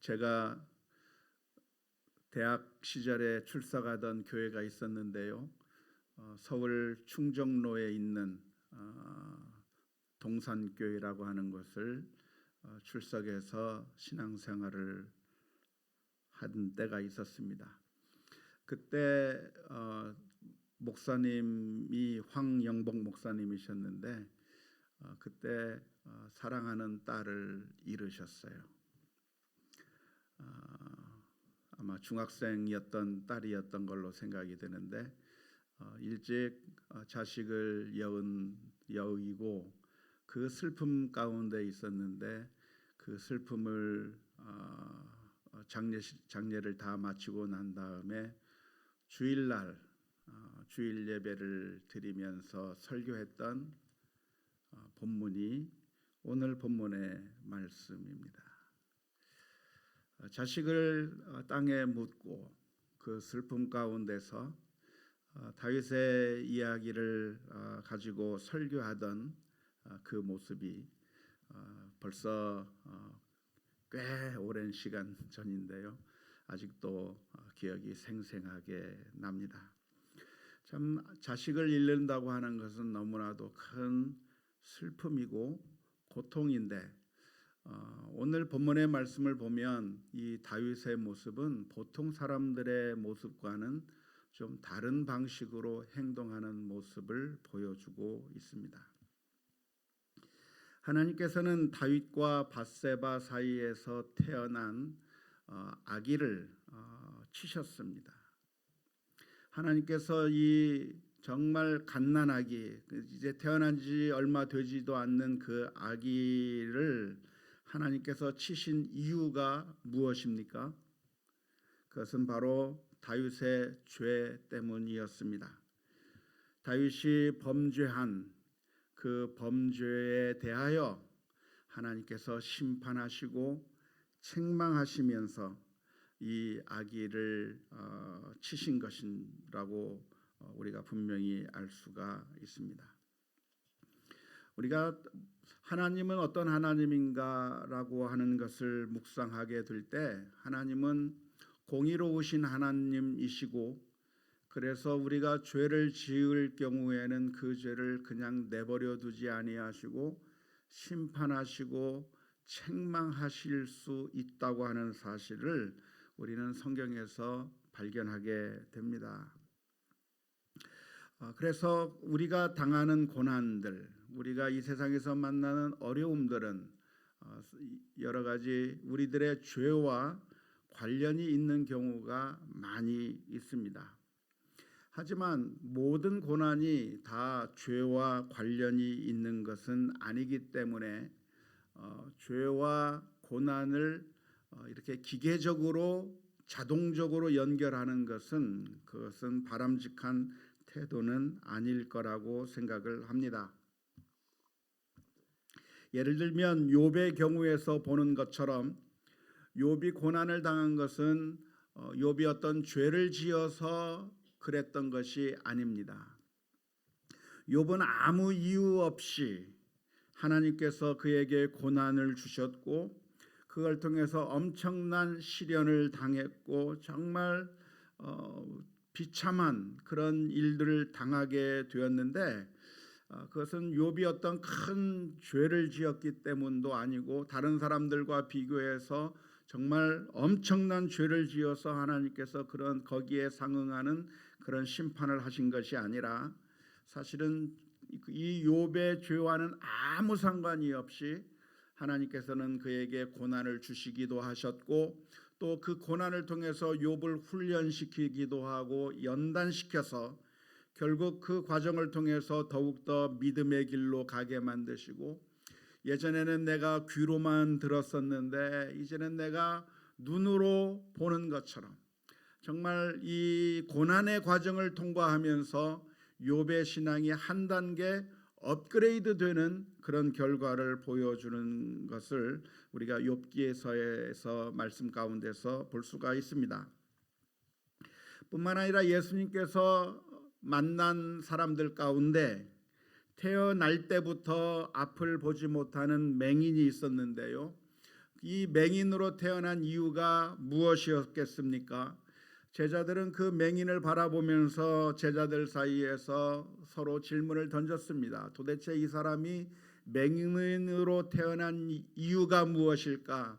제가 대학 시절에 출석하던 교회가 있었는데요. 서울 충정로에 있는 동산교회라고 하는 곳을 출석해서 신앙생활을 한 때가 있었습니다. 그때 목사님이 황영복 목사님이셨는데 그때 사랑하는 딸을 잃으셨어요. 아마 중학생이었던 딸이었던 걸로 생각이 되는데 일찍 자식을 여의고 그 슬픔 가운데 있었는데 그 슬픔을 장례를 다 마치고 난 다음에 주일날 주일 예배를 드리면서 설교했던 본문이 오늘 본문의 말씀입니다. 자식을 땅에 묻고 그 슬픔 가운데서 다윗의 이야기를 가지고 설교하던 그 모습이 벌써 꽤 오랜 시간 전인데요. 아직도 기억이 생생하게 납니다. 참 자식을 잃는다고 하는 것은 너무나도 큰 슬픔이고 고통인데 오늘 본문의 말씀을 보면 이 다윗의 모습은 보통 사람들의 모습과는 좀 다른 방식으로 행동하는 모습을 보여주고 있습니다. 하나님께서는 다윗과 밧세바 사이에서 태어난 아기를 치셨습니다. 하나님께서 이 정말 갓난아기, 이제 태어난 지 얼마 되지도 않는 그 아기를 하나님께서 치신 이유가 무엇입니까? 그것은 바로 다윗의 죄 때문이었습니다. 다윗이 범죄한 그 범죄에 대하여 하나님께서 심판하시고 책망하시면서 이 아기를 치신 것이라고 우리가 분명히 알 수가 있습니다. 우리가 하나님은 어떤 하나님인가라고 하는 것을 묵상하게 될 때 하나님은 공의로우신 하나님이시고 그래서 우리가 죄를 지을 경우에는 그 죄를 그냥 내버려 두지 아니하시고 심판하시고 책망하실 수 있다고 하는 사실을 우리는 성경에서 발견하게 됩니다. 그래서 우리가 당하는 고난들, 우리가 이 세상에서 만나는 어려움들은 여러 가지 우리들의 죄와 관련이 있는 경우가 많이 있습니다. 하지만 모든 고난이 다 죄와 관련이 있는 것은 아니기 때문에 죄와 고난을 이렇게 기계적으로 자동적으로 연결하는 그것은 바람직한 태도는 아닐 거라고 생각을 합니다. 예를 들면 욥의 경우에서 보는 것처럼 욥이 고난을 당한 것은 욥이 어떤 죄를 지어서 그랬던 것이 아닙니다. 욥은 아무 이유 없이 하나님께서 그에게 고난을 주셨고 그걸 통해서 엄청난 시련을 당했고 정말 비참한 그런 일들을 당하게 되었는데 그것은 욥이 어떤 큰 죄를 지었기 때문도 아니고 다른 사람들과 비교해서 정말 엄청난 죄를 지어서 하나님께서 그런 거기에 상응하는 그런 심판을 하신 것이 아니라 사실은 이 욥의 죄와는 아무 상관이 없이 하나님께서는 그에게 고난을 주시기도 하셨고 또 그 고난을 통해서 욥을 훈련시키기도 하고 연단시켜서 결국 그 과정을 통해서 더욱더 믿음의 길로 가게 만드시고 예전에는 내가 귀로만 들었었는데 이제는 내가 눈으로 보는 것처럼 정말 이 고난의 과정을 통과하면서 욥의 신앙이 한 단계 업그레이드 되는 그런 결과를 보여주는 것을 우리가 욥기에서의 말씀 가운데서 볼 수가 있습니다. 뿐만 아니라 예수님께서 만난 사람들 가운데 태어날 때부터 앞을 보지 못하는 맹인이 있었는데요. 이 맹인으로 태어난 이유가 무엇이었겠습니까? 제자들은 그 맹인을 바라보면서 제자들 사이에서 서로 질문을 던졌습니다. 도대체 이 사람이 맹인으로 태어난 이유가 무엇일까?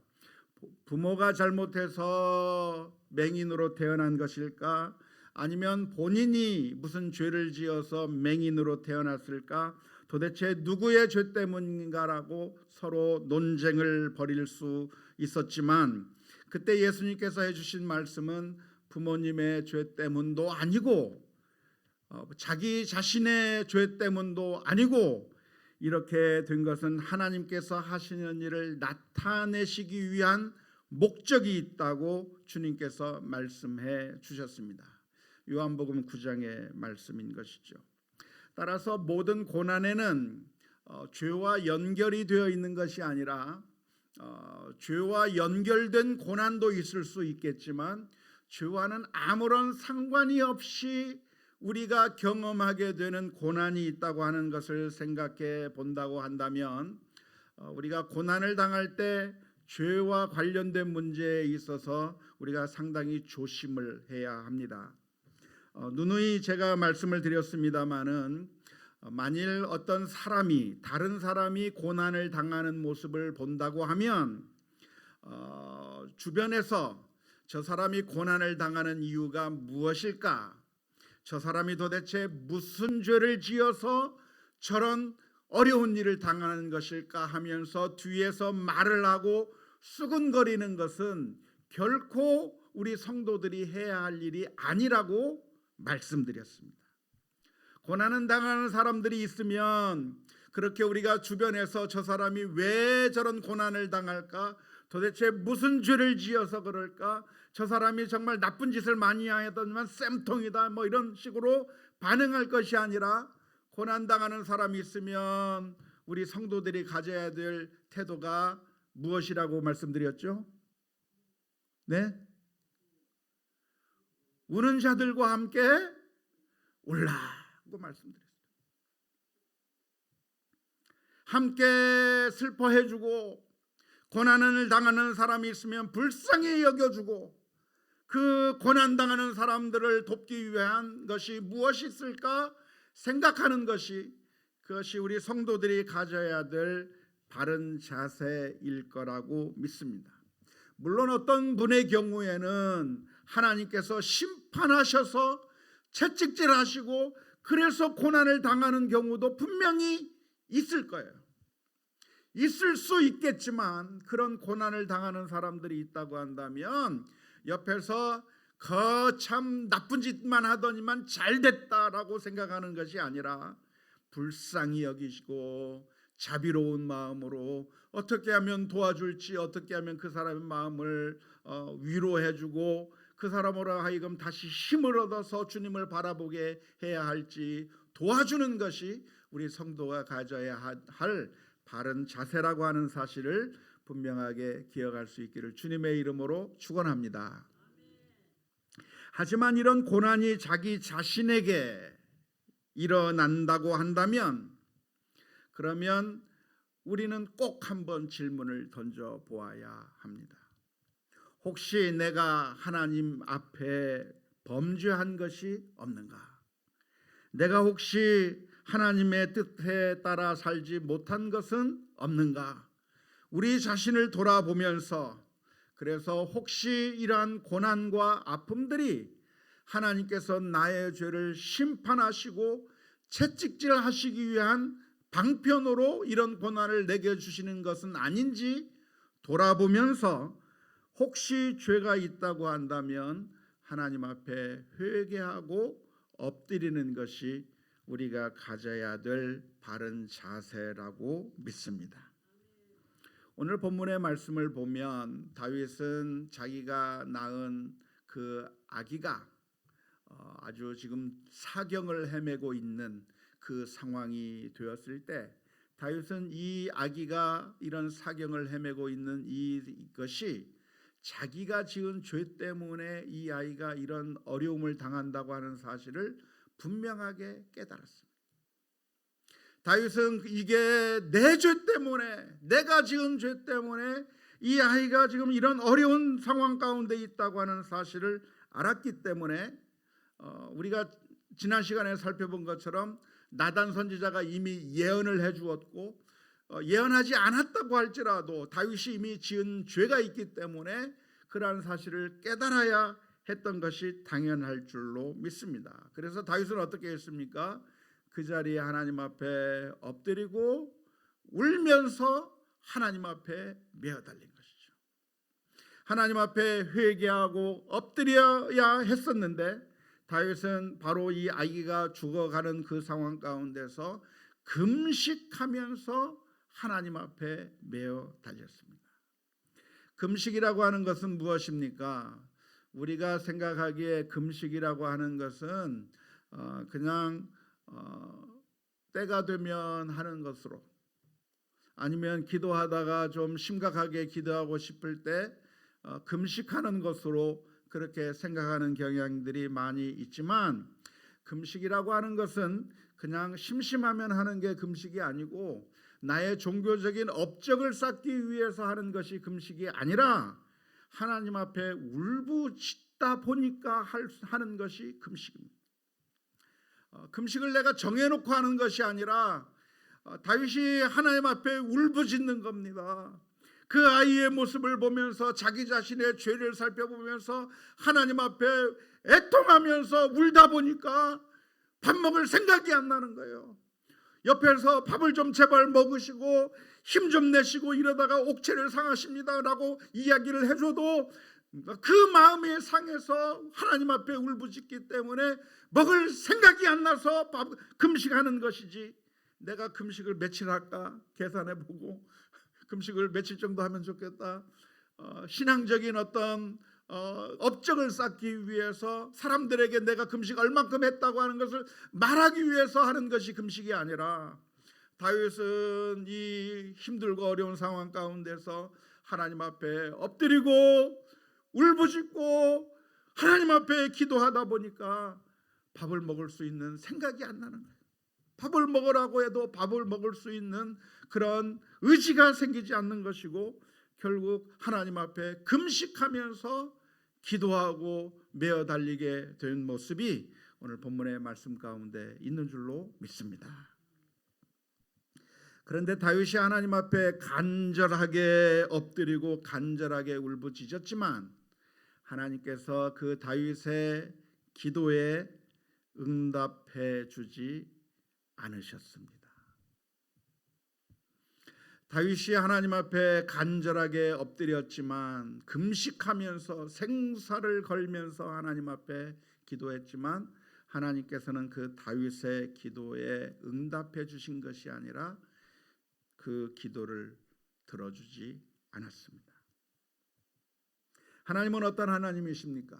부모가 잘못해서 맹인으로 태어난 것일까? 아니면 본인이 무슨 죄를 지어서 맹인으로 태어났을까? 도대체 누구의 죄 때문인가라고 서로 논쟁을 벌일 수 있었지만, 그때 예수님께서 해주신 말씀은 부모님의 죄 때문도 아니고 자기 자신의 죄 때문도 아니고, 이렇게 된 것은 하나님께서 하시는 일을 나타내시기 위한 목적이 있다고 주님께서 말씀해 주셨습니다. 요한복음 9장의 말씀인 것이죠. 따라서 모든 고난에는 죄와 연결이 되어 있는 것이 아니라 죄와 연결된 고난도 있을 수 있겠지만, 죄와는 아무런 상관이 없이 우리가 경험하게 되는 고난이 있다고 하는 것을 생각해 본다고 한다면, 우리가 고난을 당할 때 죄와 관련된 문제에 있어서 우리가 상당히 조심을 해야 합니다. 누누이 제가 말씀을 드렸습니다마는, 만일 어떤 사람이 다른 사람이 고난을 당하는 모습을 본다고 하면 주변에서 저 사람이 고난을 당하는 이유가 무엇일까? 저 사람이 도대체 무슨 죄를 지어서 저런 어려운 일을 당하는 것일까 하면서 뒤에서 말을 하고 수군거리는 것은 결코 우리 성도들이 해야 할 일이 아니라고 말씀드렸습니다. 고난을 당하는 사람들이 있으면 그렇게 우리가 주변에서 저 사람이 왜 저런 고난을 당할까? 도대체 무슨 죄를 지어서 그럴까? 저 사람이 정말 나쁜 짓을 많이 하더니만 쌤통이다, 이런 식으로 반응할 것이 아니라, 고난당하는 사람이 있으면 우리 성도들이 가져야 될 태도가 무엇이라고 말씀드렸죠? 네? 우는 자들과 함께 울라고 말씀드렸어요. 함께 슬퍼해주고, 고난을 당하는 사람이 있으면 불쌍히 여겨주고, 그 고난당하는 사람들을 돕기 위한 것이 무엇이 있을까 생각하는 것이, 그것이 우리 성도들이 가져야 될 바른 자세일 거라고 믿습니다. 물론 어떤 분의 경우에는 하나님께서 심판하셔서 채찍질하시고 그래서 고난을 당하는 경우도 분명히 있을 거예요. 있을 수 있겠지만, 그런 고난을 당하는 사람들이 있다고 한다면 옆에서 거참 나쁜 짓만 하더니만 잘 됐다라고 생각하는 것이 아니라, 불쌍히 여기시고 자비로운 마음으로 어떻게 하면 도와줄지, 어떻게 하면 그 사람의 마음을 위로해주고 그 사람으로 하여금 다시 힘을 얻어서 주님을 바라보게 해야 할지 도와주는 것이 우리 성도가 가져야 할 바른 자세라고 하는 사실을 분명하게 기억할 수 있기를 주님의 이름으로 축원합니다. 하지만 이런 고난이 자기 자신에게 일어난다고 한다면, 그러면 우리는 꼭 한번 질문을 던져 보아야 합니다. 혹시 내가 하나님 앞에 범죄한 것이 없는가? 내가 혹시 하나님의 뜻에 따라 살지 못한 것은 없는가? 우리 자신을 돌아보면서, 그래서 혹시 이러한 고난과 아픔들이 하나님께서 나의 죄를 심판하시고 채찍질하시기 위한 방편으로 이런 고난을 내게 주시는 것은 아닌지 돌아보면서, 혹시 죄가 있다고 한다면 하나님 앞에 회개하고 엎드리는 것이 우리가 가져야 될 바른 자세라고 믿습니다. 오늘 본문의 말씀을 보면 다윗은 자기가 낳은 그 아기가 아주 지금 사경을 헤매고 있는 그 상황이 되었을 때, 다윗은 이 아기가 이런 사경을 헤매고 있는 이것이 자기가 지은 죄 때문에 이 아이가 이런 어려움을 당한다고 하는 사실을 분명하게 깨달았습니다. 다윗은 이게 내 죄 때문에, 내가 지은 죄 때문에 이 아이가 지금 이런 어려운 상황 가운데 있다고 하는 사실을 알았기 때문에 우리가 지난 시간에 살펴본 것처럼 나단 선지자가 이미 예언을 해주었고 예언하지 않았다고 할지라도 다윗이 이미 지은 죄가 있기 때문에 그러한 사실을 깨달아야 했던 것이 당연할 줄로 믿습니다. 그래서 다윗은 어떻게 했습니까? 그 자리에 하나님 앞에 엎드리고 울면서 하나님 앞에 메어달린 것이죠. 하나님 앞에 회개하고 엎드려야 했었는데 다윗은 바로 이 아기가 죽어가는 그 상황 가운데서 금식하면서 하나님 앞에 메어달렸습니다. 금식이라고 하는 것은 무엇입니까? 우리가 생각하기에 금식이라고 하는 것은 그냥 때가 되면 하는 것으로, 아니면 기도하다가 좀 심각하게 기도하고 싶을 때 금식하는 것으로 그렇게 생각하는 경향들이 많이 있지만, 금식이라고 하는 것은 그냥 심심하면 하는 게 금식이 아니고 나의 종교적인 업적을 쌓기 위해서 하는 것이 금식이 아니라 하나님 앞에 울부짖다 보니까 하는 것이 금식입니다. 금식을 내가 정해놓고 하는 것이 아니라 다윗이 하나님 앞에 울부짖는 겁니다. 그 아이의 모습을 보면서 자기 자신의 죄를 살펴보면서 하나님 앞에 애통하면서 울다 보니까 밥 먹을 생각이 안 나는 거예요. 옆에서 밥을 좀 제발 먹으시고 힘 좀 내시고 이러다가 옥체를 상하십니다 라고 이야기를 해줘도 그 마음이 상해서 하나님 앞에 울부짖기 때문에 먹을 생각이 안 나서 금식하는 것이지, 내가 금식을 며칠 할까 계산해보고 금식을 며칠 정도 하면 좋겠다, 신앙적인 어떤 업적을 쌓기 위해서 사람들에게 내가 금식 얼만큼 했다고 하는 것을 말하기 위해서 하는 것이 금식이 아니라, 다윗은 이 힘들고 어려운 상황 가운데서 하나님 앞에 엎드리고 울부짖고 하나님 앞에 기도하다 보니까 밥을 먹을 수 있는 생각이 안 나는 거예요. 밥을 먹으라고 해도 밥을 먹을 수 있는 그런 의지가 생기지 않는 것이고, 결국 하나님 앞에 금식하면서 기도하고 메어 달리게 된 모습이 오늘 본문의 말씀 가운데 있는 줄로 믿습니다. 그런데 다윗이 하나님 앞에 간절하게 엎드리고 간절하게 울부짖었지만 하나님께서 그 다윗의 기도에 응답해 주지 않으셨습니다. 다윗이 하나님 앞에 간절하게 엎드렸지만, 금식하면서 생사를 걸면서 하나님 앞에 기도했지만, 하나님께서는 그 다윗의 기도에 응답해 주신 것이 아니라 그 기도를 들어주지 않았습니다. 하나님은 어떤 하나님이십니까?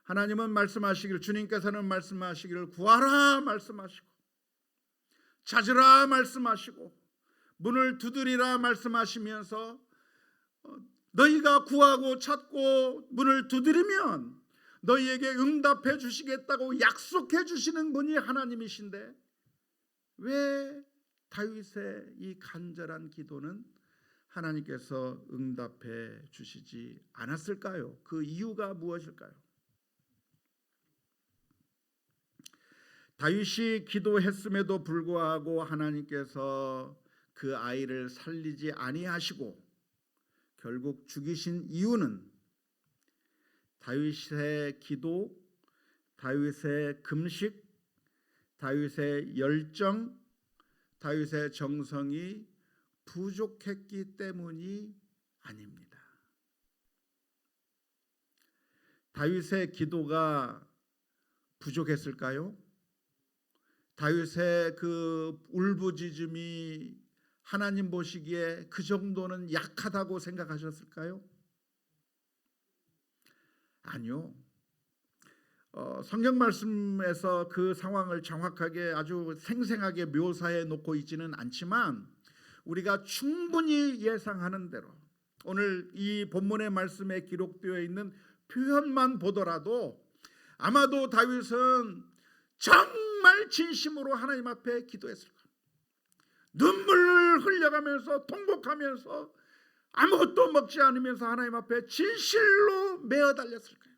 하나님은 말씀하시기를, 주님께서는 말씀하시기를 구하라 말씀하시고 찾으라 말씀하시고 문을 두드리라 말씀하시면서 너희가 구하고 찾고 문을 두드리면 너희에게 응답해 주시겠다고 약속해 주시는 분이 하나님이신데, 왜 다윗의 이 간절한 기도는 하나님께서 응답해 주시지 않았을까요? 그 이유가 무엇일까요? 다윗이 기도했음에도 불구하고 하나님께서 그 아이를 살리지 아니하시고 결국 죽이신 이유는 다윗의 기도, 다윗의 금식, 다윗의 열정, 다윗의 정성이 부족했기 때문이 아닙니다. 다윗의 기도가 부족했을까요? 다윗의 그 울부짖음이 하나님 보시기에 그 정도는 약하다고 생각하셨을까요? 아니요. 성경 말씀에서 그 상황을 정확하게 아주 생생하게 묘사해 놓고 있지는 않지만, 우리가 충분히 예상하는 대로 오늘 이 본문의 말씀에 기록되어 있는 표현만 보더라도 아마도 다윗은 정말 진심으로 하나님 앞에 기도했을 거예요. 눈물을 흘려가면서 통곡하면서 아무것도 먹지 않으면서 하나님 앞에 진실로 매어 달렸을 거예요.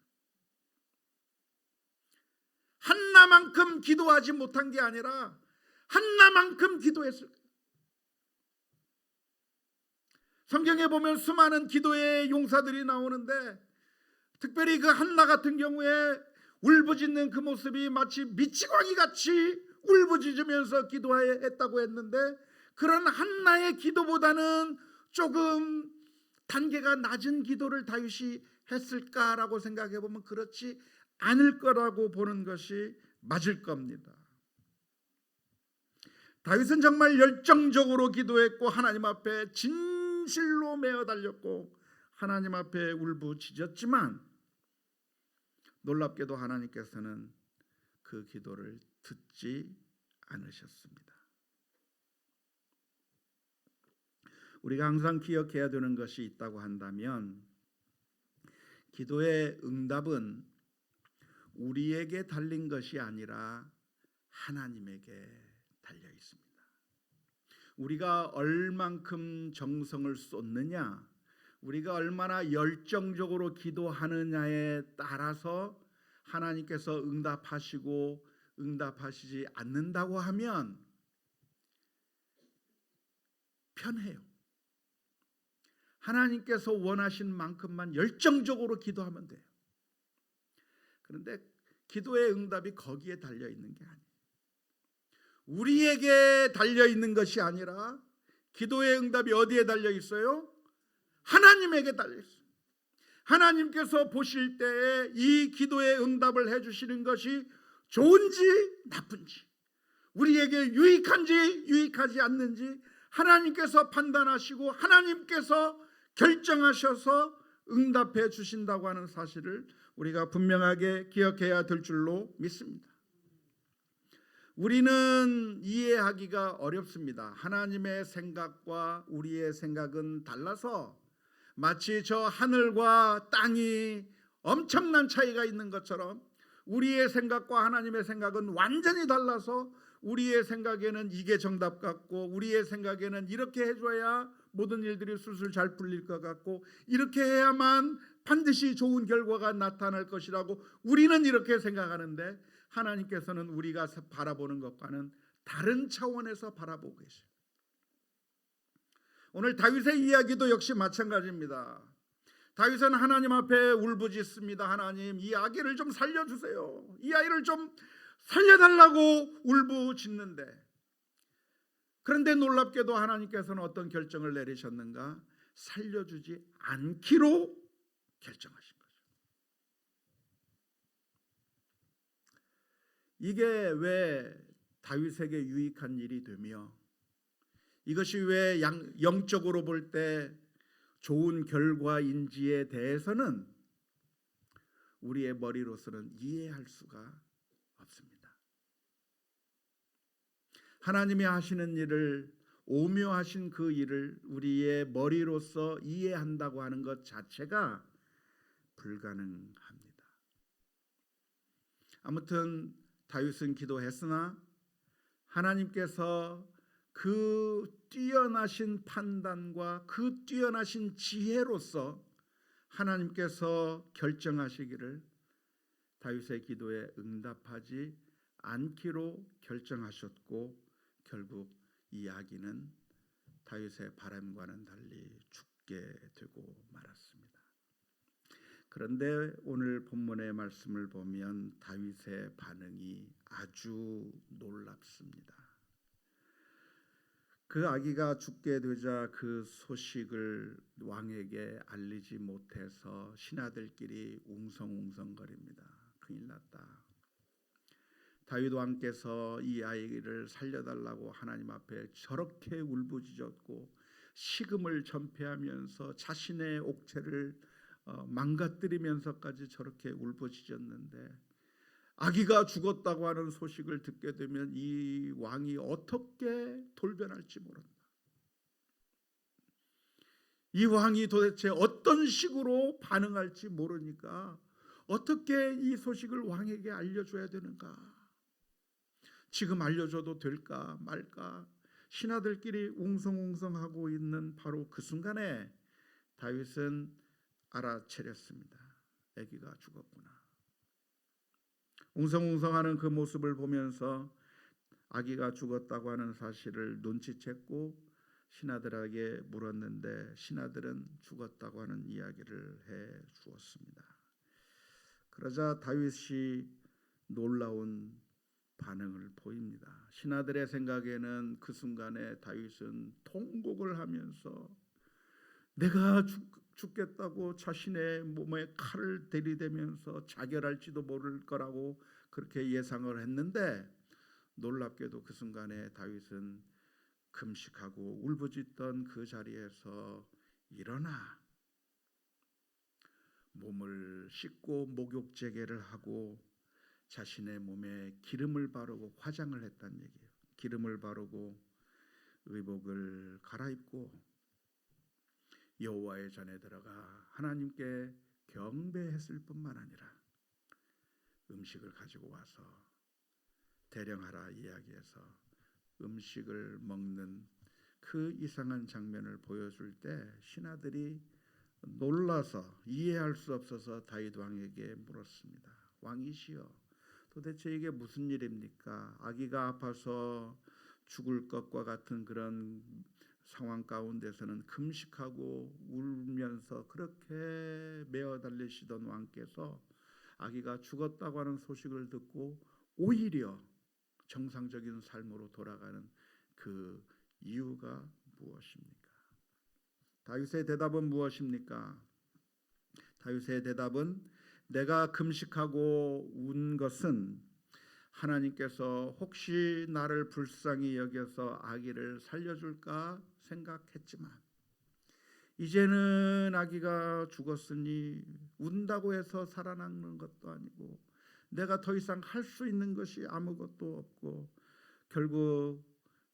한나만큼 기도하지 못한 게 아니라 한나만큼 기도했을 거예요. 성경에 보면 수많은 기도의 용사들이 나오는데 특별히 그 한나 같은 경우에 울부짖는 그 모습이 마치 미치광이 같이 울부짖으면서 기도했다고 했는데, 그런 한나의 기도보다는 조금 단계가 낮은 기도를 다윗이 했을까라고 생각해 보면 그렇지 않을 거라고 보는 것이 맞을 겁니다. 다윗은 정말 열정적으로 기도했고 하나님 앞에 진실로 매어 달렸고 하나님 앞에 울부짖었지만, 놀랍게도 하나님께서는 그 기도를 듣지 않으셨습니다. 우리가 항상 기억해야 되는 것이 있다고 한다면, 기도의 응답은 우리에게 달린 것이 아니라 하나님에게 달려 있습니다. 우리가 얼만큼 정성을 쏟느냐, 우리가 얼마나 열정적으로 기도하느냐에 따라서 하나님께서 응답하시고 응답하시지 않는다고 하면 편해요. 하나님께서 원하신 만큼만 열정적으로 기도하면 돼요. 그런데 기도의 응답이 거기에 달려 있는 게 아니에요. 우리에게 달려 있는 것이 아니라 기도의 응답이 어디에 달려 있어요? 하나님에게 달려 있어요. 하나님께서 보실 때에 이 기도의 응답을 해주시는 것이 좋은지 나쁜지, 우리에게 유익한지 유익하지 않는지 하나님께서 판단하시고 하나님께서 결정하셔서 응답해 주신다고 하는 사실을 우리가 분명하게 기억해야 될 줄로 믿습니다. 우리는 이해하기가 어렵습니다. 하나님의 생각과 우리의 생각은 달라서 마치 저 하늘과 땅이 엄청난 차이가 있는 것처럼 우리의 생각과 하나님의 생각은 완전히 달라서 우리의 생각에는 이게 정답 같고, 우리의 생각에는 이렇게 해줘야 모든 일들이 술술 잘 풀릴 것 같고, 이렇게 해야만 반드시 좋은 결과가 나타날 것이라고 우리는 이렇게 생각하는데, 하나님께서는 우리가 바라보는 것과는 다른 차원에서 바라보고 계세요. 오늘 다윗의 이야기도 역시 마찬가지입니다. 다윗은 하나님 앞에 울부짖습니다. 하나님, 이 아기를 좀 살려주세요. 이 아이를 좀 살려달라고 울부짖는데, 그런데 놀랍게도 하나님께서는 어떤 결정을 내리셨는가? 살려주지 않기로 결정하신 거죠. 이게 왜 다윗에게 유익한 일이 되며, 이것이 왜 영적으로 볼 때 좋은 결과인지에 대해서는 우리의 머리로서는 이해할 수가 없습니다. 하나님이 하시는 일을, 오묘하신 그 일을 우리의 머리로서 이해한다고 하는 것 자체가 불가능합니다. 아무튼 다윗은 기도했으나 하나님께서 그 뛰어나신 판단과 그 뛰어나신 지혜로서 하나님께서 결정하시기를 다윗의 기도에 응답하지 않기로 결정하셨고, 결국 이 아기는 다윗의 바람과는 달리 죽게 되고 말았습니다. 그런데 오늘 본문의 말씀을 보면 다윗의 반응이 아주 놀랍습니다. 그 아기가 죽게 되자 그 소식을 왕에게 알리지 못해서 신하들끼리 웅성웅성거립니다. 큰일 났다. 다윗 왕께서 이 아이를 살려달라고 하나님 앞에 저렇게 울부짖었고 식음을 전폐하면서 자신의 옥체를 망가뜨리면서까지 저렇게 울부짖었는데, 아기가 죽었다고 하는 소식을 듣게 되면 이 왕이 어떻게 돌변할지 모른다. 이 왕이 도대체 어떤 식으로 반응할지 모르니까 어떻게 이 소식을 왕에게 알려줘야 되는가? 지금 알려줘도 될까 말까? 신하들끼리 웅성웅성하고 있는 바로 그 순간에 다윗은 알아차렸습니다. 아기가 죽었구나. 웅성웅성하는 그 모습을 보면서 아기가 죽었다고 하는 사실을 눈치챘고 신하들에게 물었는데 신하들은 죽었다고 하는 이야기를 해 주었습니다. 그러자 다윗이 놀라운 반응을 보입니다. 신하들의 생각에는 그 순간에 다윗은 통곡을 하면서 내가 죽겠다고 자신의 몸에 칼을 들이대면서 자결할지도 모를 거라고 그렇게 예상을 했는데 놀랍게도 그 순간에 다윗은 금식하고 울부짖던 그 자리에서 일어나 몸을 씻고 목욕제계를 하고 자신의 몸에 기름을 바르고 화장을 했다는 얘기예요. 기름을 바르고 의복을 갈아입고 여호와의 전에 들어가 하나님께 경배했을 뿐만 아니라 음식을 가지고 와서 대령하라 이야기해서 음식을 먹는 그 이상한 장면을 보여줄 때 신하들이 놀라서 이해할 수 없어서 다윗 왕에게 물었습니다. 왕이시여, 도대체 이게 무슨 일입니까? 아기가 아파서 죽을 것과 같은 그런 상황 가운데서는 금식하고 울면서 그렇게 메어 달리시던 왕께서 아기가 죽었다고 하는 소식을 듣고 오히려 정상적인 삶으로 돌아가는 그 이유가 무엇입니까? 다윗의 대답은 무엇입니까? 다윗의 대답은 내가 금식하고 운 것은 하나님께서 혹시 나를 불쌍히 여겨서 아기를 살려줄까 생각했지만 이제는 아기가 죽었으니 운다고 해서 살아남는 것도 아니고 내가 더 이상 할 수 있는 것이 아무것도 없고 결국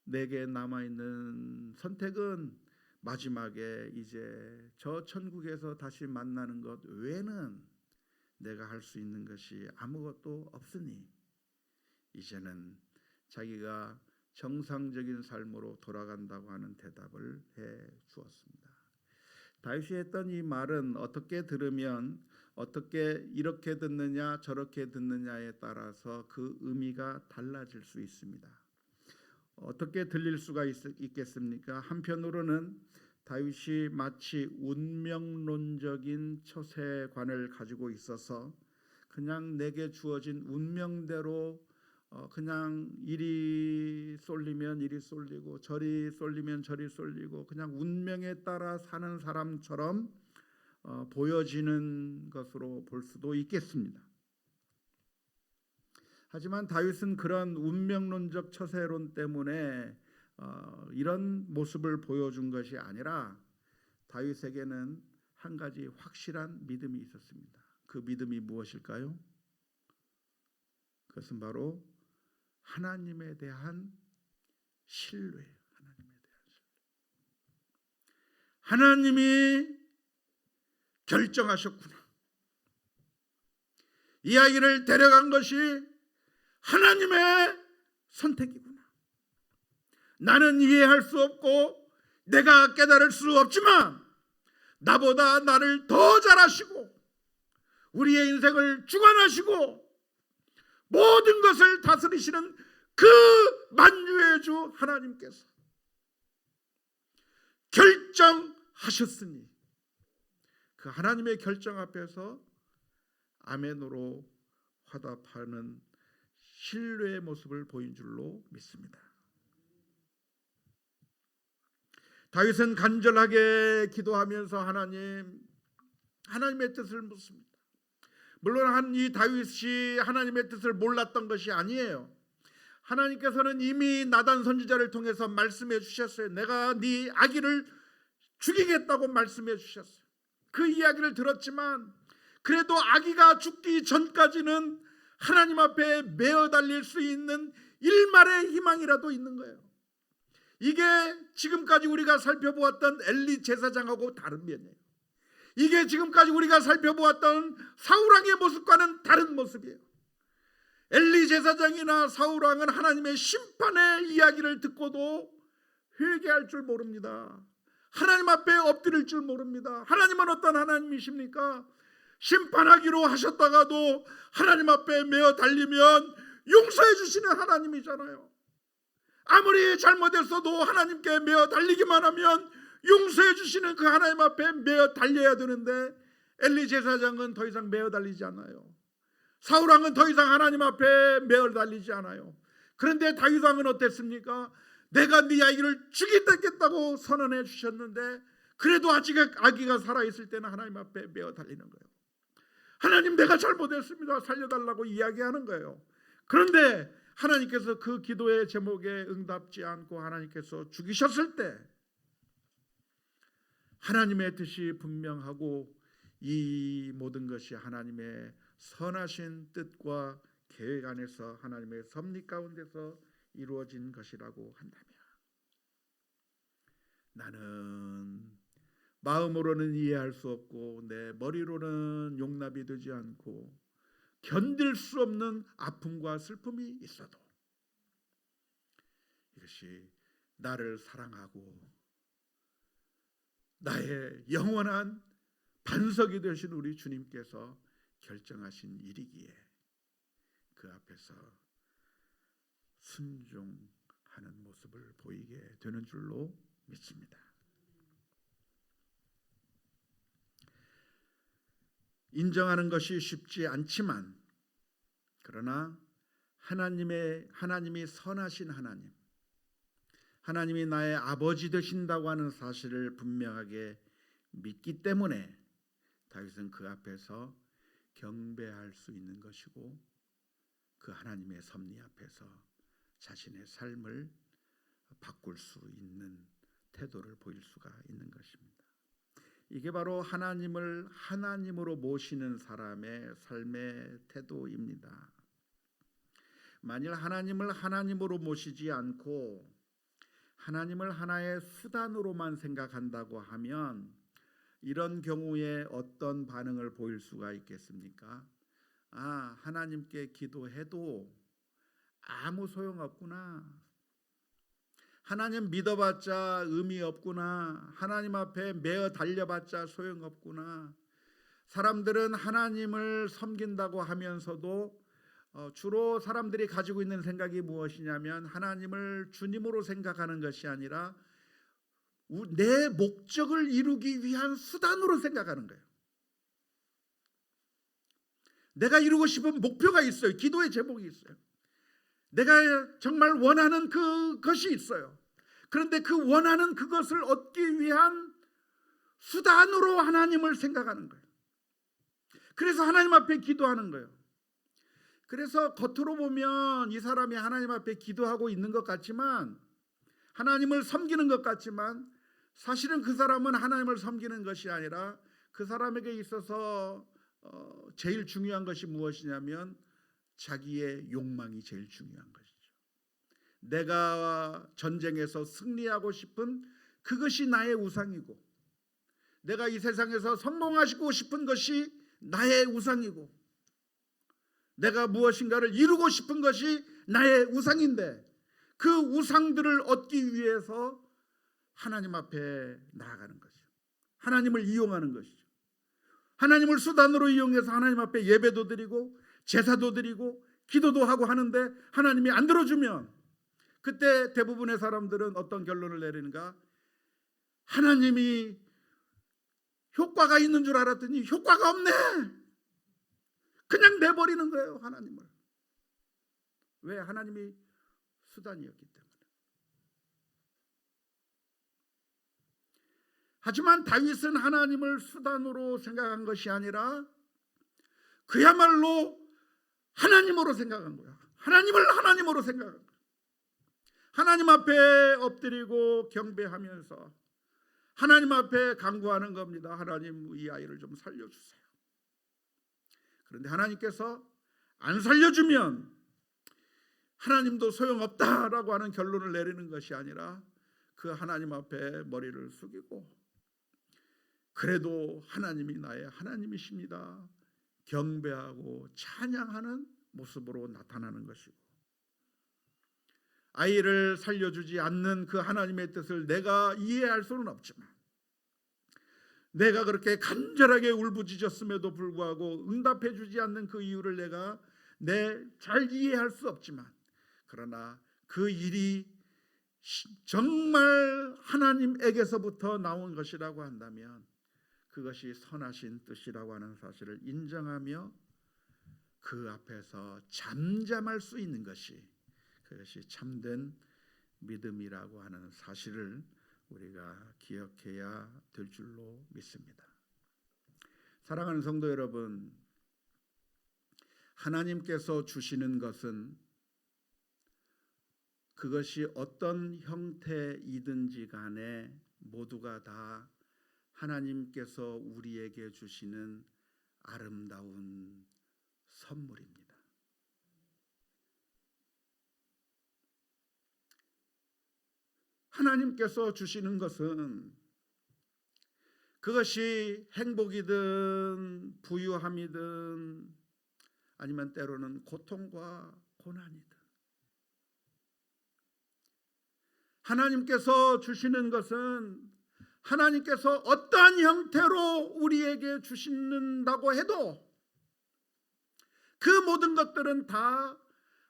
내게 남아있는 선택은 마지막에 이제 저 천국에서 다시 만나는 것 외에는 내가 할 수 있는 것이 아무것도 없으니 이제는 자기가 정상적인 삶으로 돌아간다고 하는 대답을 해 주었습니다. 다윗이 했던 이 말은 어떻게 들으면 어떻게 이렇게 듣느냐 저렇게 듣느냐에 따라서 그 의미가 달라질 수 있습니다. 어떻게 들릴 수가 있겠습니까? 한편으로는 다윗이 마치 운명론적인 처세관을 가지고 있어서 그냥 내게 주어진 운명대로 그냥 이리 쏠리면 이리 쏠리고 저리 쏠리면 저리 쏠리고 그냥 운명에 따라 사는 사람처럼 보여지는 것으로 볼 수도 있겠습니다. 하지만 다윗은 그런 운명론적 처세론 때문에 이런 모습을 보여준 것이 아니라 다윗에게는 한 가지 확실한 믿음이 있었습니다. 그 믿음이 무엇일까요? 그것은 바로 하나님에 대한 신뢰. 하나님이 결정하셨구나. 이 아이를 데려간 것이 하나님의 선택이구나. 나는 이해할 수 없고 내가 깨달을 수 없지만 나보다 나를 더 잘 아시고 우리의 인생을 주관하시고 모든 것을 다스리시는 그 만유의 주 하나님께서 결정하셨으니 그 하나님의 결정 앞에서 아멘으로 화답하는 신뢰의 모습을 보인 줄로 믿습니다. 다윗은 간절하게 기도하면서 하나님의 뜻을 묻습니다. 물론 이 다윗이 하나님의 뜻을 몰랐던 것이 아니에요. 하나님께서는 이미 나단 선지자를 통해서 말씀해 주셨어요. 내가 네 아기를 죽이겠다고 말씀해 주셨어요. 그 이야기를 들었지만 그래도 아기가 죽기 전까지는 하나님 앞에 메어 달릴 수 있는 일말의 희망이라도 있는 거예요. 이게 지금까지 우리가 살펴보았던 엘리 제사장하고 다른 면이에요. 이게 지금까지 우리가 살펴보았던 사울왕의 모습과는 다른 모습이에요. 엘리 제사장이나 사울왕은 하나님의 심판의 이야기를 듣고도 회개할 줄 모릅니다. 하나님 앞에 엎드릴 줄 모릅니다. 하나님은 어떤 하나님이십니까? 심판하기로 하셨다가도 하나님 앞에 메어 달리면 용서해 주시는 하나님이잖아요. 아무리 잘못했어도 하나님께 메어 달리기만 하면 용서해 주시는 그 하나님 앞에 메어 달려야 되는데, 엘리 제사장은 더 이상 메어 달리지 않아요. 사울 왕은 더 이상 하나님 앞에 메어 달리지 않아요. 그런데 다윗 왕은 어땠습니까? 내가 네 아기를 죽이겠다고 선언해 주셨는데, 그래도 아직 아기가 살아있을 때는 하나님 앞에 메어 달리는 거예요. 하나님, 내가 잘못했습니다, 살려달라고 이야기하는 거예요. 그런데 하나님께서 그 기도의 제목에 응답지 않고 하나님께서 죽이셨을 때, 하나님의 뜻이 분명하고 이 모든 것이 하나님의 선하신 뜻과 계획 안에서 하나님의 섭리 가운데서 이루어진 것이라고 한다면, 나는 마음으로는 이해할 수 없고 내 머리로는 용납이 되지 않고 견딜 수 없는 아픔과 슬픔이 있어도, 이것이 나를 사랑하고 나의 영원한 반석이 되신 우리 주님께서 결정하신 일이기에 그 앞에서 순종하는 모습을 보이게 되는 줄로 믿습니다. 인정하는 것이 쉽지 않지만, 그러나 하나님이 선하신 하나님, 하나님이 나의 아버지 되신다고 하는 사실을 분명하게 믿기 때문에 다윗은 그 앞에서 경배할 수 있는 것이고, 그 하나님의 섭리 앞에서 자신의 삶을 바꿀 수 있는 태도를 보일 수가 있는 것입니다. 이게 바로 하나님을 하나님으로 모시는 사람의 삶의 태도입니다. 만일 하나님을 하나님으로 모시지 않고 하나님을 하나의 수단으로만 생각한다고 하면, 이런 경우에 어떤 반응을 보일 수가 있겠습니까? 하나님께 기도해도 아무 소용없구나. 하나님 믿어봤자 의미 없구나. 하나님 앞에 매어 달려봤자 소용없구나. 사람들은 하나님을 섬긴다고 하면서도 주로 사람들이 가지고 있는 생각이 무엇이냐면, 하나님을 주님으로 생각하는 것이 아니라 내 목적을 이루기 위한 수단으로 생각하는 거예요. 내가 이루고 싶은 목표가 있어요. 기도의 제목이 있어요. 내가 정말 원하는 그것이 있어요. 그런데 그 원하는 그것을 얻기 위한 수단으로 하나님을 생각하는 거예요. 그래서 하나님 앞에 기도하는 거예요. 그래서 겉으로 보면 이 사람이 하나님 앞에 기도하고 있는 것 같지만, 하나님을 섬기는 것 같지만, 사실은 그 사람은 하나님을 섬기는 것이 아니라 그 사람에게 있어서 제일 중요한 것이 무엇이냐면, 자기의 욕망이 제일 중요한 것이죠. 내가 전쟁에서 승리하고 싶은 그것이 나의 우상이고, 내가 이 세상에서 성공하시고 싶은 것이 나의 우상이고, 내가 무엇인가를 이루고 싶은 것이 나의 우상인데, 그 우상들을 얻기 위해서 하나님 앞에 나아가는 것이죠. 하나님을 이용하는 것이죠. 하나님을 수단으로 이용해서 하나님 앞에 예배도 드리고 제사도 드리고 기도도 하고 하는데, 하나님이 안 들어주면 그때 대부분의 사람들은 어떤 결론을 내리는가? 하나님이 효과가 있는 줄 알았더니 효과가 없네. 그냥 내버리는 거예요, 하나님을. 왜? 하나님이 수단이었기 때문에. 하지만 다윗은 하나님을 수단으로 생각한 것이 아니라 그야말로 하나님으로 생각한 거야. 하나님을 하나님으로 생각한 거야. 하나님 앞에 엎드리고 경배하면서 하나님 앞에 간구하는 겁니다. 하나님, 이 아이를 좀 살려주세요. 그런데 하나님께서 안 살려주면 하나님도 소용없다라고 하는 결론을 내리는 것이 아니라, 그 하나님 앞에 머리를 숙이고, 그래도 하나님이 나의 하나님이십니다, 경배하고 찬양하는 모습으로 나타나는 것이고, 아이를 살려주지 않는 그 하나님의 뜻을 내가 이해할 수는 없지만, 내가 그렇게 간절하게 울부짖었음에도 불구하고 응답해 주지 않는 그 이유를 내가 잘 이해할 수 없지만, 그러나 그 일이 정말 하나님에게서부터 나온 것이라고 한다면 그것이 선하신 뜻이라고 하는 사실을 인정하며 그 앞에서 잠잠할 수 있는 것이, 그것이 참된 믿음이라고 하는 사실을 우리가 기억해야 될 줄로 믿습니다. 사랑하는 성도 여러분, 하나님께서 주시는 것은 그것이 어떤 형태이든지 간에 모두가 다 하나님께서 우리에게 주시는 아름다운 선물입니다. 하나님께서 주시는 것은 그것이 행복이든 부유함이든 아니면 때로는 고통과 고난이든, 하나님께서 주시는 것은 하나님께서 어떠한 형태로 우리에게 주신다고 해도 그 모든 것들은 다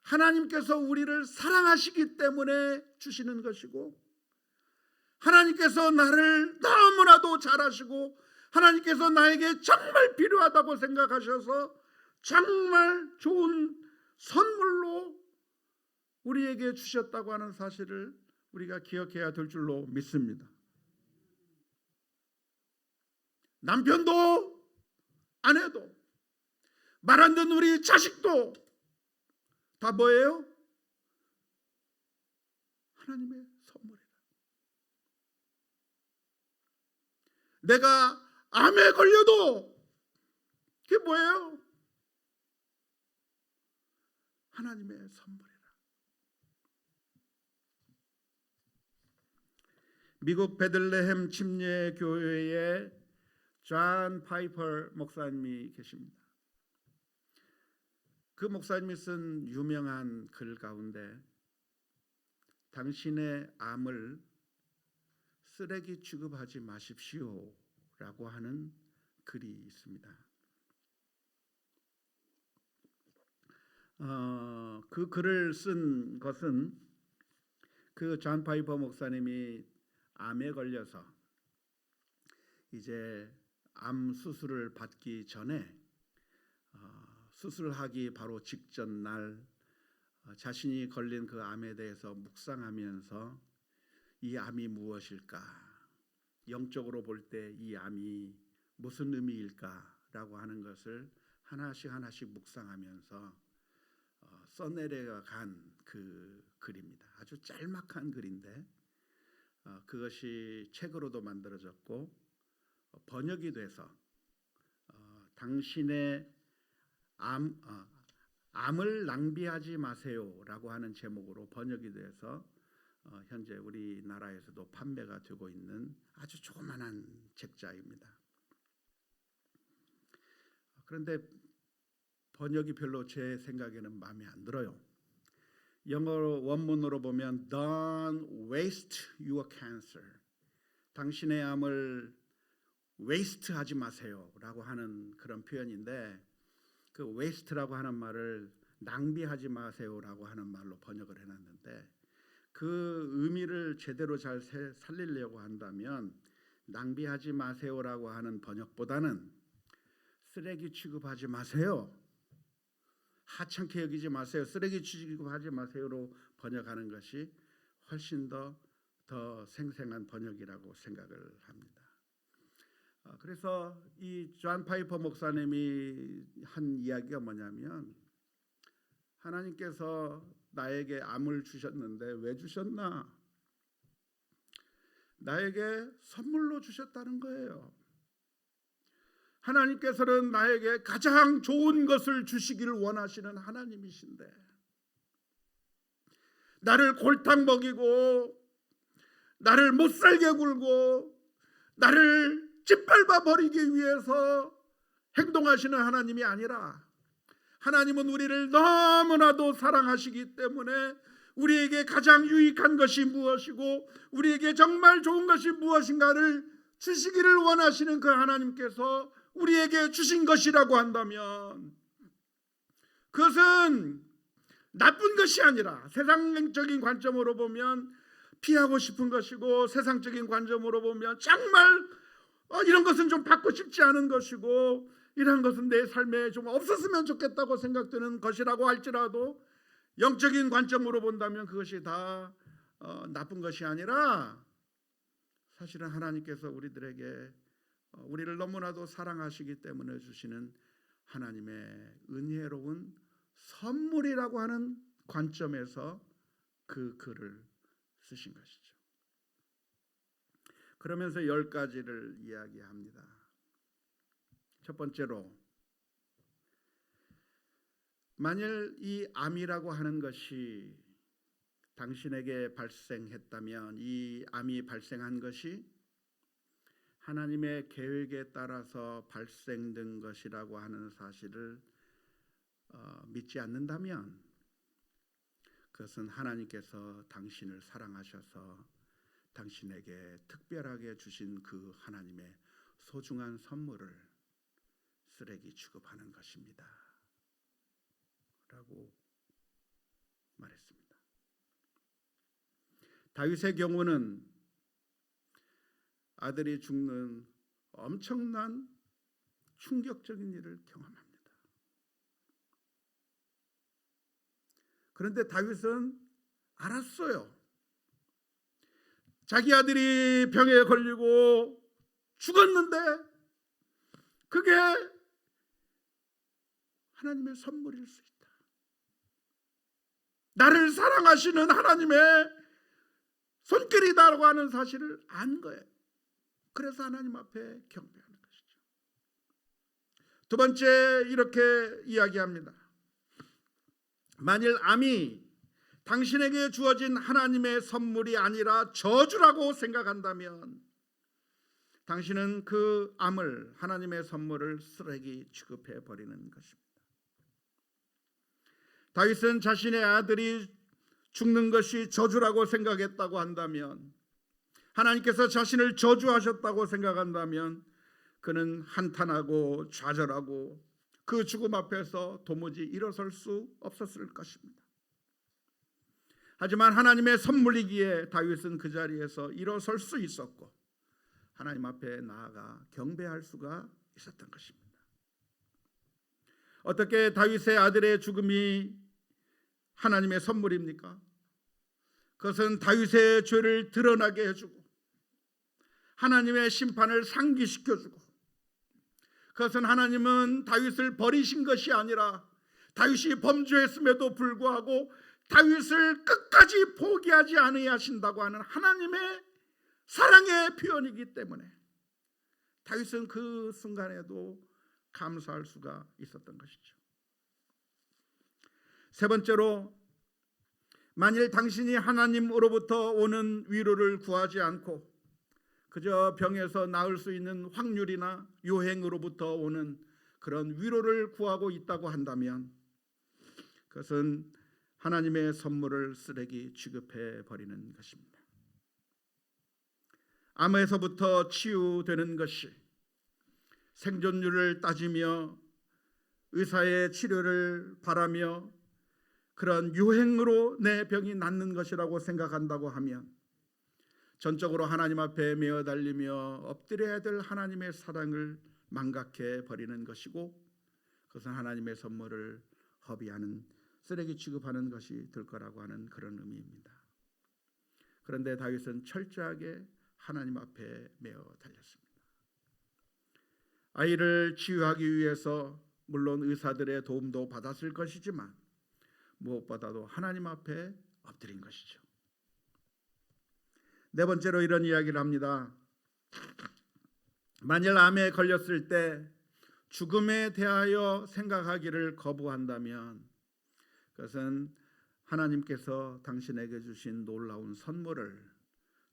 하나님께서 우리를 사랑하시기 때문에 주시는 것이고, 하나님께서 나를 너무나도 잘 아시고 하나님께서 나에게 정말 필요하다고 생각하셔서 정말 좋은 선물로 우리에게 주셨다고 하는 사실을 우리가 기억해야 될 줄로 믿습니다. 남편도 아내도 말 안 듣는 우리 자식도 다 뭐예요? 하나님의 선물이다. 내가 암에 걸려도 그게 뭐예요? 하나님의 선물이다. 미국 베들레헴 침례 교회에 존 파이퍼 목사님이 계십니다. 그 목사님이 쓴 유명한 글 가운데 당신의 암을 쓰레기 취급하지 마십시오 라고 하는 글이 있습니다. 그 글을 쓴 것은 그 존 파이퍼 목사님이 암에 걸려서 이제 암 수술을 받기 전에 수술하기 바로 직전 날 자신이 걸린 그 암에 대해서 묵상하면서 이 암이 무엇일까, 영적으로 볼 때 이 암이 무슨 의미일까라고 하는 것을 하나씩 하나씩 묵상하면서 써내려간 그 글입니다. 아주 짤막한 글인데 그것이 책으로도 만들어졌고 번역이 돼서 당신의 암을 낭비하지 마세요라고 하는 제목으로 번역이 돼서 현재 우리나라에서도 판매가 되고 있는 아주 조그만한 책자입니다. 그런데 번역이 별로 제 생각에는 마음에 안 들어요. 영어 원문으로 보면 Don't waste your cancer, 당신의 암을 waste하지 마세요라고 하는 그런 표현인데, 그 waste라고 하는 말을 낭비하지 마세요라고 하는 말로 번역을 해놨는데, 그 의미를 제대로 잘 살리려고 한다면 낭비하지 마세요라고 하는 번역보다는 쓰레기 취급하지 마세요, 하찮게 여기지 마세요, 쓰레기 취급하지 마세요로 번역하는 것이 훨씬 더 생생한 번역이라고 생각을 합니다. 그래서 이 존 파이퍼 목사님이 한 이야기가 뭐냐면, 하나님께서 나에게 암을 주셨는데 왜 주셨나? 나에게 선물로 주셨다는 거예요. 하나님께서는 나에게 가장 좋은 것을 주시기를 원하시는 하나님이신데, 나를 골탕 먹이고 나를 못살게 굴고 나를 짓밟아 버리기 위해서 행동하시는 하나님이 아니라, 하나님은 우리를 너무나도 사랑하시기 때문에 우리에게 가장 유익한 것이 무엇이고 우리에게 정말 좋은 것이 무엇인가를 주시기를 원하시는 그 하나님께서 우리에게 주신 것이라고 한다면 그것은 나쁜 것이 아니라 세상적인 관점으로 보면 피하고 싶은 것이고, 세상적인 관점으로 보면 정말 이런 것은 좀 받고 싶지 않은 것이고, 이런 것은 내 삶에 좀 없었으면 좋겠다고 생각되는 것이라고 할지라도 영적인 관점으로 본다면 그것이 다 나쁜 것이 아니라 사실은 하나님께서 우리들에게 우리를 너무나도 사랑하시기 때문에 주시는 하나님의 은혜로운 선물이라고 하는 관점에서 그 글을 쓰신 것이죠. 그러면서 10가지를 이야기합니다. 첫 번째로, 만일 이 암이라고 하는 것이 당신에게 발생했다면, 이 암이 발생한 것이 하나님의 계획에 따라서 발생된 것이라고 하는 사실을 믿지 않는다면, 그것은 하나님께서 당신을 사랑하셔서 당신에게 특별하게 주신 그 하나님의 소중한 선물을 쓰레기 취급하는 것입니다 라고 말했습니다. 다윗의 경우는 아들이 죽는 엄청난 충격적인 일을 경험합니다. 그런데 다윗은 알았어요. 자기 아들이 병에 걸리고 죽었는데 그게 하나님의 선물일 수 있다. 나를 사랑하시는 하나님의 손길이다라고 하는 사실을 안 거예요. 그래서 하나님 앞에 경배하는 것이죠. 두 번째, 이렇게 이야기합니다. 만일 암이 당신에게 주어진 하나님의 선물이 아니라 저주라고 생각한다면 당신은 그 암을, 하나님의 선물을 쓰레기 취급해 버리는 것입니다. 다윗은 자신의 아들이 죽는 것이 저주라고 생각했다고 한다면, 하나님께서 자신을 저주하셨다고 생각한다면 그는 한탄하고 좌절하고 그 죽음 앞에서 도무지 일어설 수 없었을 것입니다. 하지만 하나님의 선물이기에 다윗은 그 자리에서 일어설 수 있었고 하나님 앞에 나아가 경배할 수가 있었던 것입니다. 어떻게 다윗의 아들의 죽음이 하나님의 선물입니까? 그것은 다윗의 죄를 드러나게 해주고 하나님의 심판을 상기시켜주고, 그것은 하나님은 다윗을 버리신 것이 아니라 다윗이 범죄했음에도 불구하고 다윗을 끝까지 포기하지 아니하신다고 하는 하나님의 사랑의 표현이기 때문에 다윗은 그 순간에도 감사할 수가 있었던 것이죠. 세 번째로, 만일 당신이 하나님으로부터 오는 위로를 구하지 않고 그저 병에서 나을 수 있는 확률이나 요행으로부터 오는 그런 위로를 구하고 있다고 한다면 그것은 하나님의 선물을 쓰레기 취급해 버리는 것입니다. 암에서부터 치유되는 것이 생존율을 따지며 의사의 치료를 바라며 그런 유행으로 내 병이 낫는 것이라고 생각한다고 하면 전적으로 하나님 앞에 메어 달리며 엎드려야 될 하나님의 사랑을 망각해 버리는 것이고, 그것은 하나님의 선물을 허비하는, 쓰레기 취급하는 것이 될 거라고 하는 그런 의미입니다. 그런데 다윗은 철저하게 하나님 앞에 메어 달렸습니다. 아이를 치유하기 위해서 물론 의사들의 도움도 받았을 것이지만 무엇보다도 하나님 앞에 엎드린 것이죠. 네 번째로 이런 이야기를 합니다. 만일 암에 걸렸을 때 죽음에 대하여 생각하기를 거부한다면 그것은 하나님께서 당신에게 주신 놀라운 선물을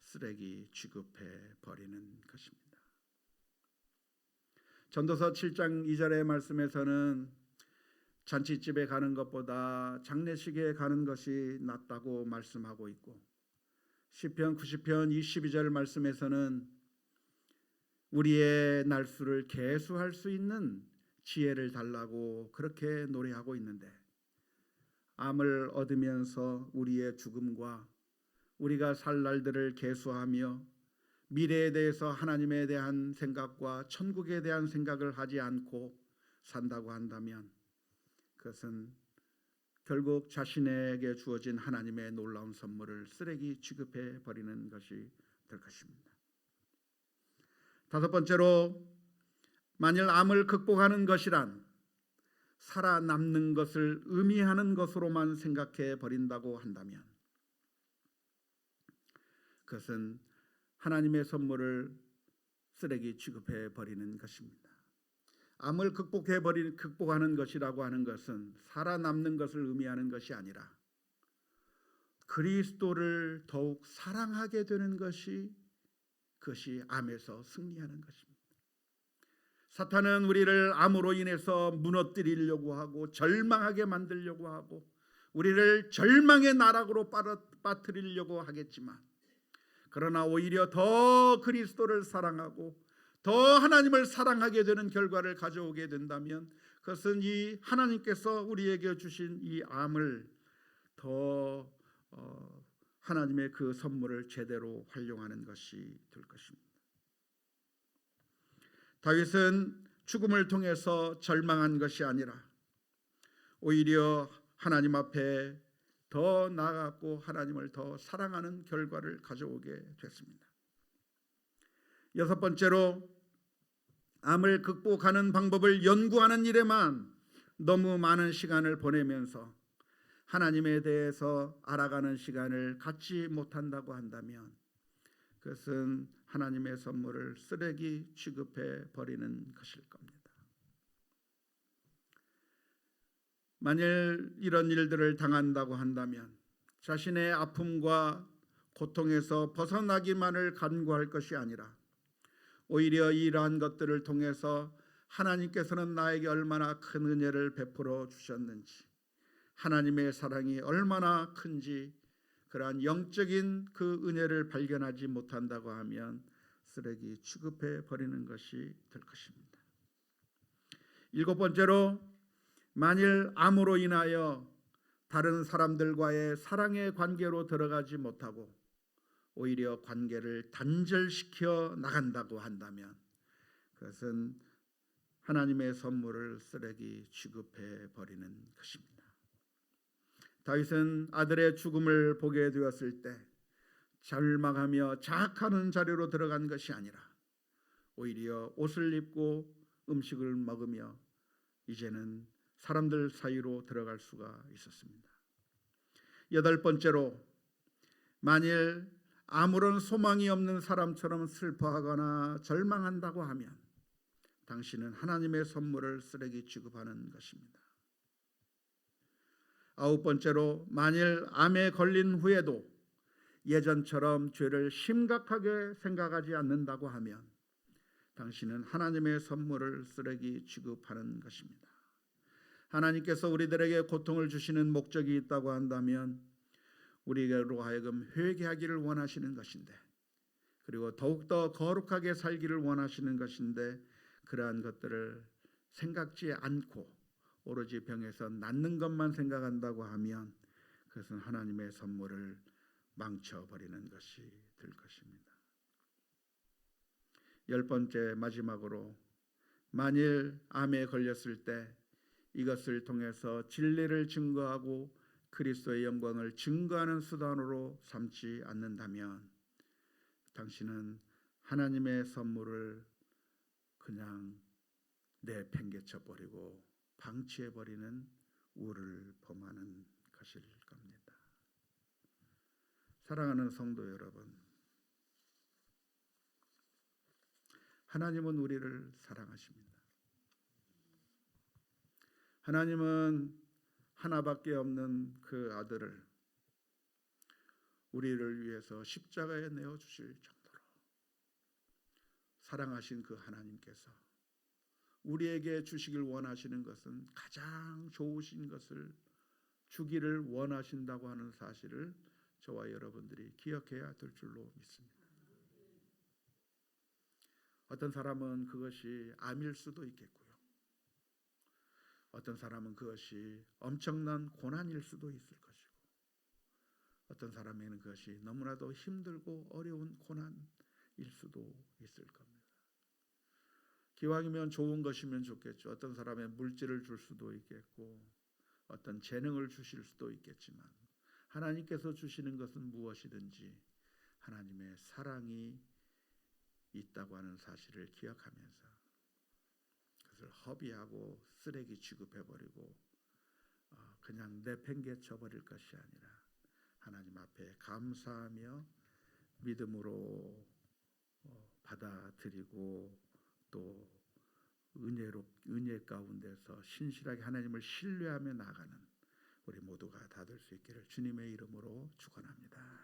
쓰레기 취급해 버리는 것입니다. 전도서 7장 2절의 말씀에서는 잔치집에 가는 것보다 장례식에 가는 것이 낫다고 말씀하고 있고, 시편 90편 22절 말씀에서는 우리의 날수를 계수할 수 있는 지혜를 달라고 그렇게 노래하고 있는데, 암을 얻으면서 우리의 죽음과 우리가 살 날들을 계수하며 미래에 대해서 하나님에 대한 생각과 천국에 대한 생각을 하지 않고 산다고 한다면, 그것은 결국 자신에게 주어진 하나님의 놀라운 선물을 쓰레기 취급해 버리는 것이 될 것입니다. 다섯 번째로, 만일 암을 극복하는 것이란 살아남는 것을 의미하는 것으로만 생각해 버린다고 한다면, 그것은 하나님의 선물을 쓰레기 취급해 버리는 것입니다. 암을 극복하는 것이라고 하는 것은 살아남는 것을 의미하는 것이 아니라 그리스도를 더욱 사랑하게 되는 그것이 암에서 승리하는 것입니다. 사탄은 우리를 암으로 인해서 무너뜨리려고 하고 절망하게 만들려고 하고 우리를 절망의 나락으로 빠뜨리려고 하겠지만, 그러나 오히려 더 그리스도를 사랑하고 더 하나님을 사랑하게 되는 결과를 가져오게 된다면, 그것은 이 하나님께서 우리에게 주신 이 암을 더 하나님의 그 선물을 제대로 활용하는 것이 될 것입니다. 다윗은 죽음을 통해서 절망한 것이 아니라 오히려 하나님 앞에 더 나아갔고 하나님을 더 사랑하는 결과를 가져오게 됐습니다. 여섯 번째로, 암을 극복하는 방법을 연구하는 일에만 너무 많은 시간을 보내면서 하나님에 대해서 알아가는 시간을 갖지 못한다고 한다면, 그것은 하나님의 선물을 쓰레기 취급해 버리는 것일 겁니다. 만일 이런 일들을 당한다고 한다면 자신의 아픔과 고통에서 벗어나기만을 간구할 것이 아니라 오히려 이러한 것들을 통해서 하나님께서는 나에게 얼마나 큰 은혜를 베풀어 주셨는지, 하나님의 사랑이 얼마나 큰지, 그러한 영적인 그 은혜를 발견하지 못한다고 하면 쓰레기 취급해 버리는 것이 될 것입니다. 일곱 번째로, 만일 암으로 인하여 다른 사람들과의 사랑의 관계로 들어가지 못하고 오히려 관계를 단절시켜 나간다고 한다면, 그것은 하나님의 선물을 쓰레기 취급해 버리는 것입니다. 다윗은 아들의 죽음을 보게 되었을 때 절망하며 자학하는 자리로 들어간 것이 아니라 오히려 옷을 입고 음식을 먹으며 이제는 사람들 사이로 들어갈 수가 있었습니다. 여덟 번째로, 만일 아무런 소망이 없는 사람처럼 슬퍼하거나 절망한다고 하면 당신은 하나님의 선물을 쓰레기 취급하는 것입니다. 아홉 번째로, 만일 암에 걸린 후에도 예전처럼 죄를 심각하게 생각하지 않는다고 하면 당신은 하나님의 선물을 쓰레기 취급하는 것입니다. 하나님께서 우리들에게 고통을 주시는 목적이 있다고 한다면 우리로 하여금 회개하기를 원하시는 것인데, 그리고 더욱더 거룩하게 살기를 원하시는 것인데, 그러한 것들을 생각지 않고 오로지 병에서 낫는 것만 생각한다고 하면 그것은 하나님의 선물을 망쳐버리는 것이 될 것입니다. 열 번째, 마지막으로, 만일 암에 걸렸을 때 이것을 통해서 진리를 증거하고 그리스도의 영광을 증거하는 수단으로 삼지 않는다면 당신은 하나님의 선물을 그냥 내팽개쳐 버리고 방치해 버리는 우를 범하는 것일 겁니다. 사랑하는 성도 여러분, 하나님은 우리를 사랑하십니다. 하나님은 하나밖에 없는 그 아들을 우리를 위해서 십자가에 내어주실 정도로 사랑하신 그 하나님께서 우리에게 주시길 원하시는 것은 가장 좋으신 것을 주기를 원하신다고 하는 사실을 저와 여러분들이 기억해야 될 줄로 믿습니다. 어떤 사람은 그것이 암일 수도 있겠고요. 어떤 사람은 그것이 엄청난 고난일 수도 있을 것이고, 어떤 사람에게는 그것이 너무나도 힘들고 어려운 고난일 수도 있을 겁니다. 기왕이면 좋은 것이면 좋겠죠. 어떤 사람의 물질을 줄 수도 있겠고, 어떤 재능을 주실 수도 있겠지만, 하나님께서 주시는 것은 무엇이든지 하나님의 사랑이 있다고 하는 사실을 기억하면서 그것을 허비하고 쓰레기 취급해버리고 그냥 내팽개쳐 버릴 것이 아니라 하나님 앞에 감사하며 믿음으로 받아들이고 또 은혜 가운데서 신실하게 하나님을 신뢰하며 나가는 우리 모두가 다 될 수 있기를 주님의 이름으로 축원합니다.